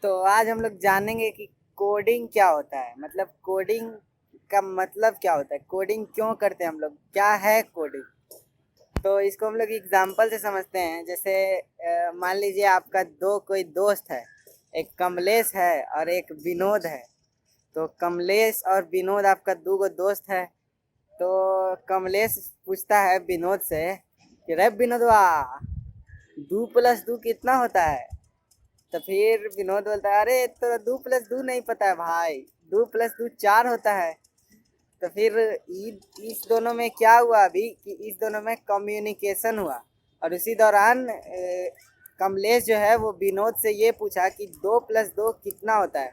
तो आज हम लोग जानेंगे कि कोडिंग क्या होता है। मतलब कोडिंग का मतलब क्या होता है, कोडिंग क्यों करते हैं हम लोग, क्या है कोडिंग। तो इसको हम लोग एग्जाम्पल से समझते हैं। जैसे मान लीजिए आपका कोई दोस्त है, एक कमलेश है और एक विनोद है। तो कमलेश और विनोद आपका दो गो दोस्त है। तो कमलेश पूछता है विनोद से कि रे विनोदवा, 2+2 कितना होता है। तो फिर विनोद बोलता है, अरे तो 2+2 नहीं पता है भाई, 2+2 4 होता है। तो फिर इस दोनों में क्या हुआ अभी कि इस दोनों में कम्युनिकेशन हुआ। और उसी दौरान कमलेश जो है वो विनोद से ये पूछा कि 2+2 कितना होता है।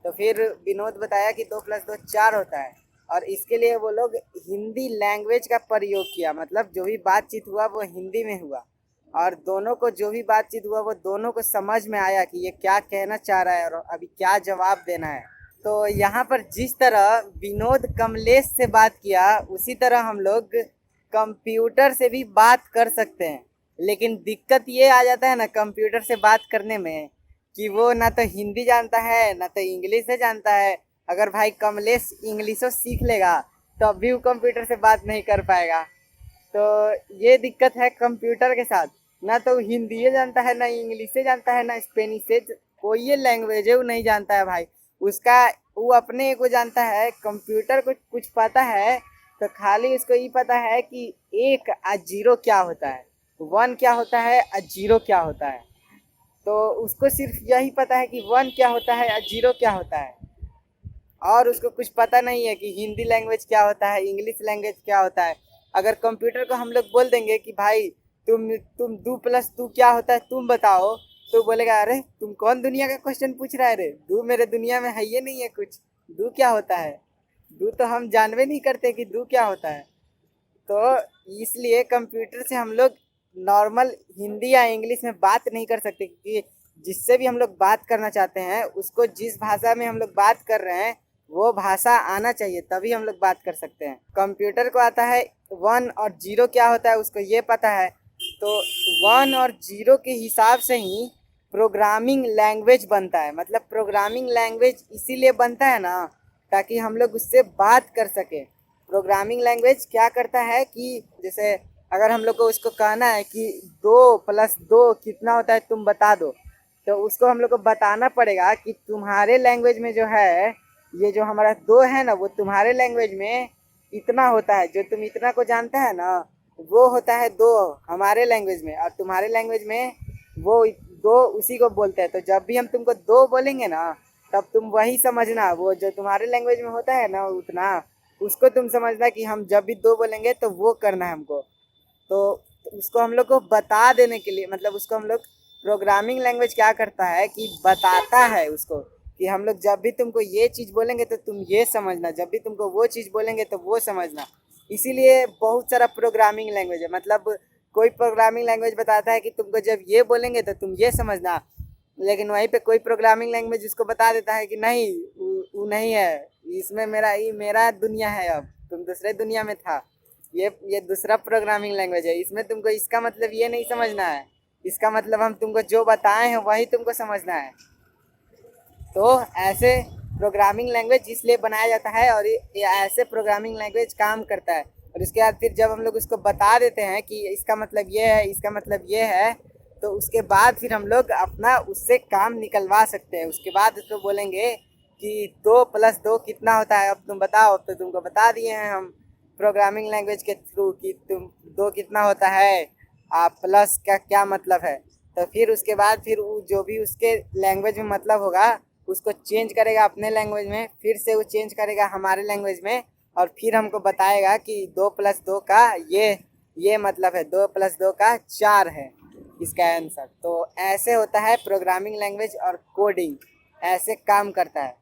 तो फिर विनोद बताया कि 2+2 4 होता है। और इसके लिए वो लोग हिंदी लैंग्वेज का प्रयोग किया। मतलब जो भी बातचीत हुआ वो हिंदी में हुआ। और दोनों को जो भी बातचीत हुआ वो दोनों को समझ में आया कि ये क्या कहना चाह रहा है और अभी क्या जवाब देना है। तो यहाँ पर जिस तरह विनोद कमलेश से बात किया, उसी तरह हम लोग कंप्यूटर से भी बात कर सकते हैं। लेकिन दिक्कत ये आ जाता है ना कंप्यूटर से बात करने में, कि वो ना तो हिंदी जानता है ना तो इंग्लिश से जानता है। अगर भाई कमलेश इंग्लिशो सीख लेगा तो भी वो कंप्यूटर से बात नहीं कर पाएगा। तो ये दिक्कत है कंप्यूटर के साथ। ना तो हिंदी जानता है, ना इंग्लिश से जानता है, ना स्पेनिश से, कोई ये लैंग्वेज है वो नहीं जानता है भाई। उसका वो अपने को जानता है। कंप्यूटर को कुछ पता है तो खाली उसको ये पता है कि 1 और 0 क्या होता है, 1 क्या होता है और 0 क्या होता है। तो उसको सिर्फ यही पता है कि 1 क्या होता है और 0 क्या होता है। और उसको कुछ पता नहीं है कि हिंदी लैंग्वेज क्या होता है, इंग्लिश लैंग्वेज क्या होता है। अगर कंप्यूटर को हम लोग बोल देंगे कि भाई तुम 2+2 क्या होता है तुम बताओ, तो बोलेगा अरे तुम कौन दुनिया का क्वेश्चन पूछ रहा है रे, दो मेरे दुनिया में है ये नहीं है कुछ, दो क्या होता है, दो तो हम जानवे नहीं करते कि दो क्या होता है। तो इसलिए कंप्यूटर से हम लोग नॉर्मल हिंदी या इंग्लिश में बात नहीं कर सकते, क्योंकि जिससे भी हम लोग बात करना चाहते हैं उसको जिस भाषा में हम लोग बात कर रहे हैं वो भाषा आना चाहिए, तभी हम लोग बात कर सकते हैं। कंप्यूटर को आता है 1 और 0 क्या होता है उसको ये पता है। तो 1 और 0 के हिसाब से ही प्रोग्रामिंग लैंग्वेज बनता है। मतलब प्रोग्रामिंग लैंग्वेज इसीलिए बनता है ना ताकि हम लोग उससे बात कर सकें। प्रोग्रामिंग लैंग्वेज क्या करता है कि जैसे अगर हम लोग को उसको कहना है कि 2+2 कितना होता है तुम बता दो, तो उसको हम लोग को बताना पड़ेगा कि तुम्हारे लैंग्वेज में जो है, ये जो हमारा 2 है ना वो तुम्हारे लैंग्वेज में इतना होता है। जो तुम इतना को जानता है ना वो होता है 2 हमारे लैंग्वेज में, और तुम्हारे लैंग्वेज में वो 2 उसी को बोलते हैं। तो जब भी हम तुमको 2 बोलेंगे ना तब तुम वही समझना, वो जो तुम्हारे लैंग्वेज में होता है ना उतना, उसको तुम समझना कि हम जब भी 2 बोलेंगे तो वो करना है हमको। तो उसको हम लोग को बता देने के लिए, मतलब उसको हम लोग प्रोग्रामिंग लैंग्वेज क्या करता है कि बताता है उसको कि हम लोग जब भी तुमको ये चीज़ बोलेंगे तो तुम ये समझना, जब भी तुमको वो चीज़ बोलेंगे तो वो समझना। इसीलिए बहुत सारा प्रोग्रामिंग लैंग्वेज है। मतलब कोई प्रोग्रामिंग लैंग्वेज बताता है कि तुमको जब ये बोलेंगे तो तुम ये समझना, लेकिन वहीं पे कोई प्रोग्रामिंग लैंग्वेज उसको बता देता है कि नहीं वो नहीं है, इसमें मेरा दुनिया है, अब तुम दूसरे दुनिया में था, ये दूसरा प्रोग्रामिंग लैंग्वेज है, इसमें तुमको इसका मतलब ये नहीं समझना है, इसका मतलब हम तुमको जो बताए हैं वही तुमको समझना है। तो ऐसे प्रोग्रामिंग लैंग्वेज इसलिए बनाया जाता है और ये ऐसे प्रोग्रामिंग लैंग्वेज काम करता है। और उसके बाद फिर जब हम लोग उसको बता देते हैं कि इसका मतलब ये है, इसका मतलब ये है, तो उसके बाद फिर हम लोग अपना उससे काम निकलवा सकते हैं। उसके बाद उसको बोलेंगे कि 2+2 कितना होता है, अब तुम बताओ। अब तो तुमको बता दिए हैं हम प्रोग्रामिंग लैंग्वेज के थ्रू कि तुम 2 कितना होता है, आप प्लस का क्या मतलब है। तो फिर उसके बाद फिर वो जो भी उसके लैंग्वेज में मतलब होगा उसको चेंज करेगा अपने लैंग्वेज में, फिर से वो चेंज करेगा हमारे लैंग्वेज में, और फिर हमको बताएगा कि 2+2 का ये मतलब है, 2+2 का 4 है इसका आंसर। तो ऐसे होता है प्रोग्रामिंग लैंग्वेज और कोडिंग, ऐसे काम करता है।